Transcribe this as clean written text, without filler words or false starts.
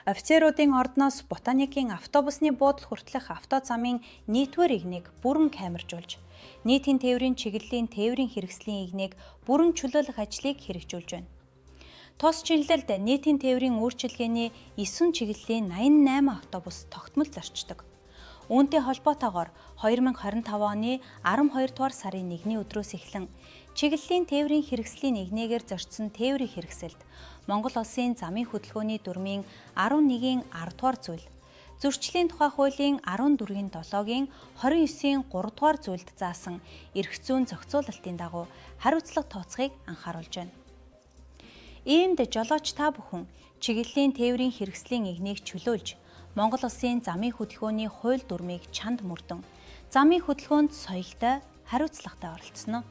Офицеруудын ордноос ботаникийн автобусны буудал хүртэлх авто замын нийтвэр игнийг бүрэн камержуулж, нийтийн тээврийн чиглэлийн тээврийн хэрэгслийн игнийг бүрэн чөлөөлөх ажлыг хэрэгжүүлж байна. Тус чиглэлд нийтийн тээврийн үйлчилгээний 9 чиглэлийн 88 автобус тогтмол зорчдог. Үүнтэй холбоотойгоор 2025 оны 12 дугаар сарын 1-ний өдрөөс эхлэн чиглэлийн тээврийн хэрэгслийн игнээгээр зорчсон тээврийн хэрэгсэлд Монгол Улсын замын хөдөлгөөний дүрмийн 11-ийн 10 дугаар зүйл, зөрчлийн тухай хуулийн 14-ийн 7-гийн 29-ийн 3 дугаар зүйлд заасан эрх зүйн зохицуулалтын дагуу хариуцлага тооцохыг анхааруулж байна. Иймд жолооч та бүхэн чиглэлийн тээврийн хэрэгслийн игнийг чөлөөлж, Монгол Улсын замын хөдөлгөөний хууль дүрмийг чанд мөрдөн, замын хөдөлгөөнд соёлтой, хариуцлагатай оролцсноо.